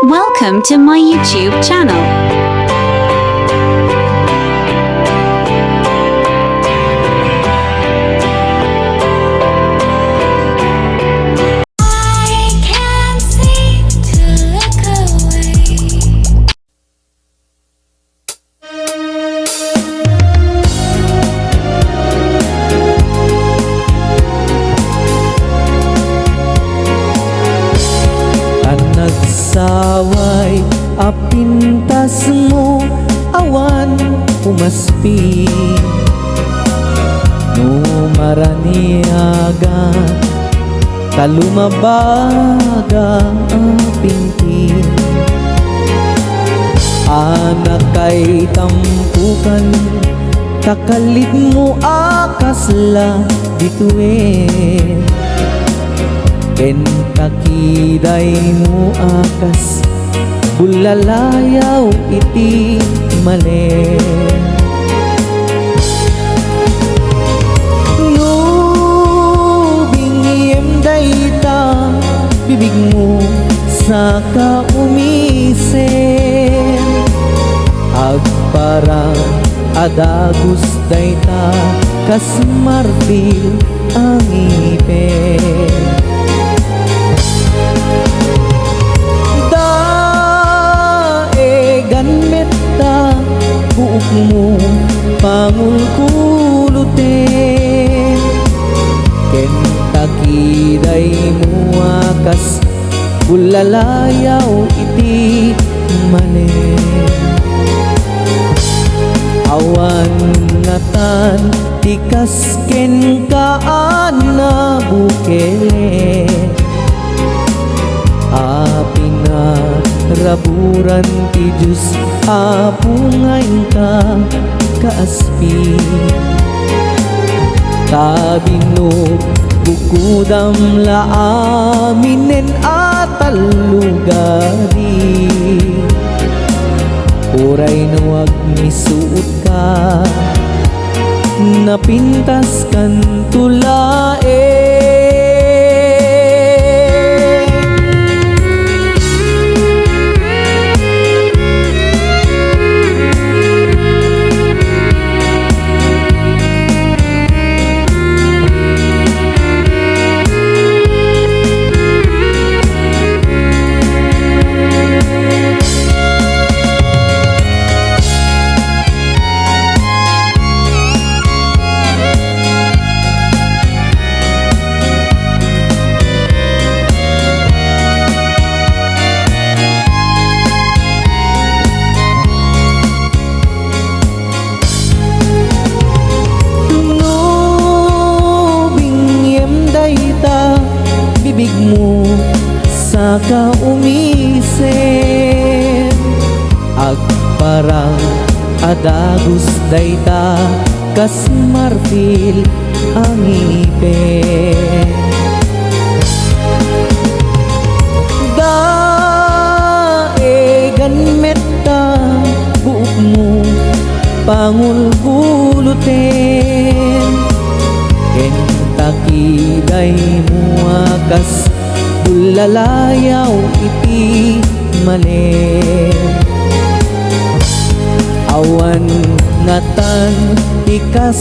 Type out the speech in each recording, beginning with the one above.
Welcome to my YouTube channel. I can't seem to look away. Ang nagsaway, apintas mo, awan umaspi. No maraniaga, kalumabaga apintin. Anak kay tampukan, kakalid mo akasla bituin. Kentakiday mo akas, bulalayaw iti mali. No bingiem dayta, bibig mo sa kaumisen. Agparang adagus dayta, kas marbil ang ipin. Buok mo pangulkulutin, kentakiday mo akas, bulalayaw iti mali. Awan ngatan tikas ken kaan na bukele, apina raburan ti Diyos, apungain ka kaaspi. Tabino bukudam laaminen atalugadi. Uray na wag misuot ka, napintas kan tulae. Bibig mo sa kaumisen, agparang adagus dayta, kas marfil ang ipin. Daegan metta, buok mo pangulgulutin, kentakiday mo akas, bulalayaw iti mali. Awan ngatan tikas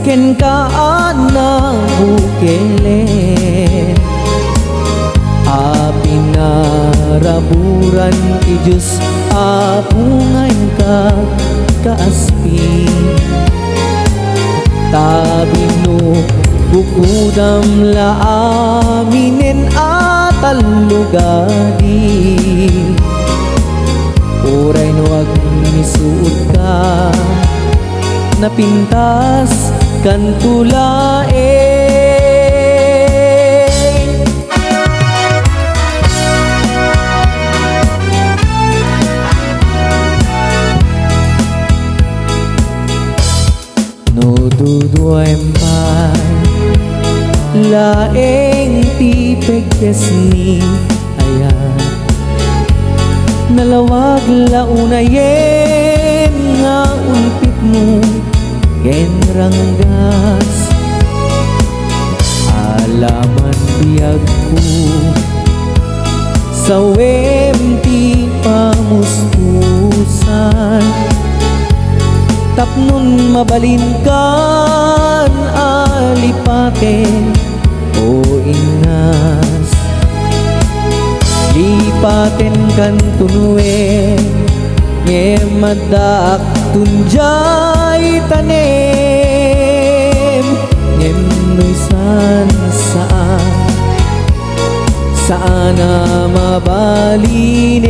ken kaan na bukele, apinaraburan ti Diyos, apungain ka kaaspi. Tabino bukudam laaminen atalugadi. Uray no wag misuot ka, napintas kan tulae. No duduempay, laeng tipeg kesni ayan, nalawag launayen nga ulpit mo ken ranggas. Alaman biyag ko sa wem ti mabalinkan alipatin o ingas lipatin kan tunuin ngemadak tunjay tanem ngemuisan sana mabalinin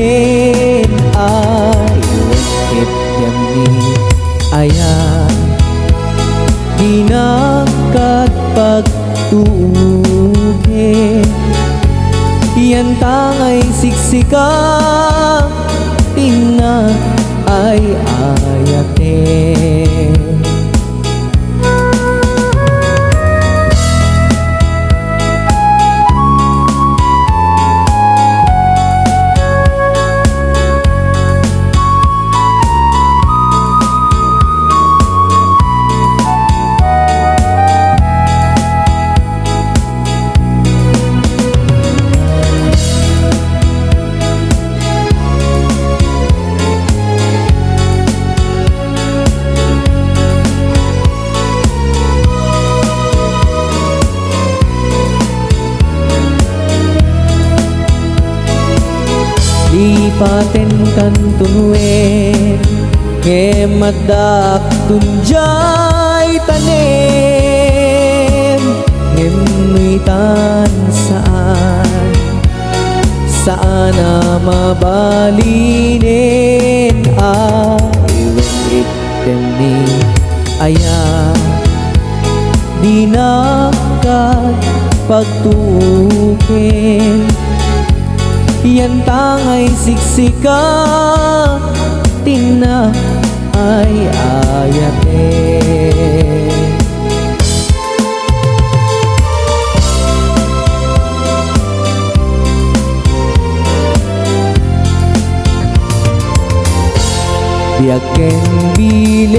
ay wekit yami ayan dinakat pagtuugin yan tangay siksika tina ay ayatin lipatin kan tunuin ngemadak tunjay tanem ngemuitan sana mabalinin ay wekit demi ayan dinakat pagtuugin yan tangay siksika tina ay ayatin biyaken bileg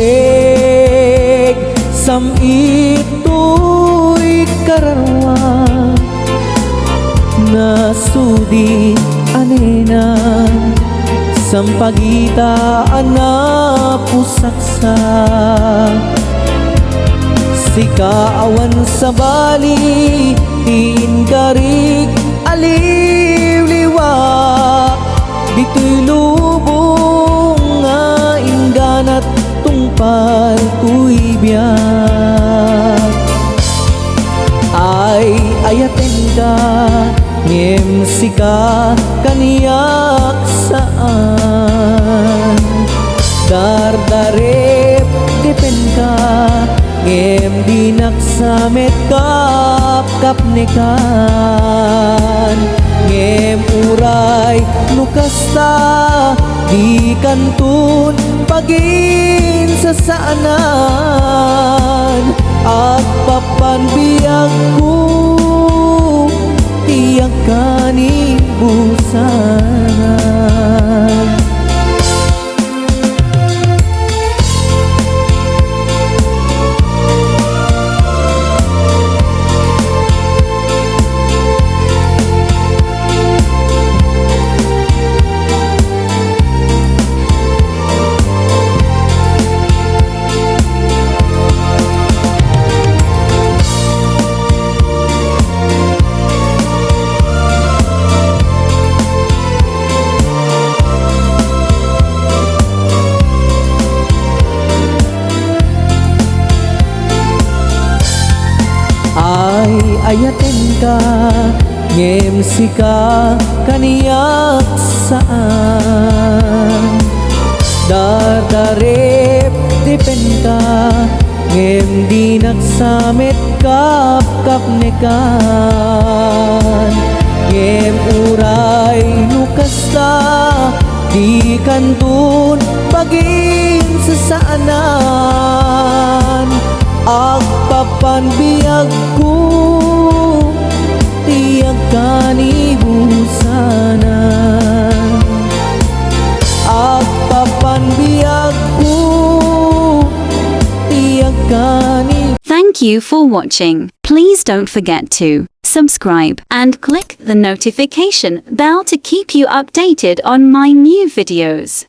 sam ito'y kararwa nasudi anenan sampagitaan na pusaksa sikaawan sa bali tingarig aliw-liwa dito'y lubong nga ingganat tungpal ku'y biyak ay ayaten ka ngem sika kaniyak saan dardarep depen ka ngem dinaksamet kap nekan ngem uray nukasta di kantun pagin sa saanan at papanbiyagku tiyak kanibusanan ayaten ka ngem sika kaniyak saan dardarep depen ka ngem dinaksamet kap nekan ngem uray nukasta di kantun pagin sa saanan agpapanbiyagku tiyak kanibusanan agpapanbiyagku tiyak kanibusanan. Thank you for watching. Please don't forget to subscribe and click the notification bell to keep you updated on my new videos.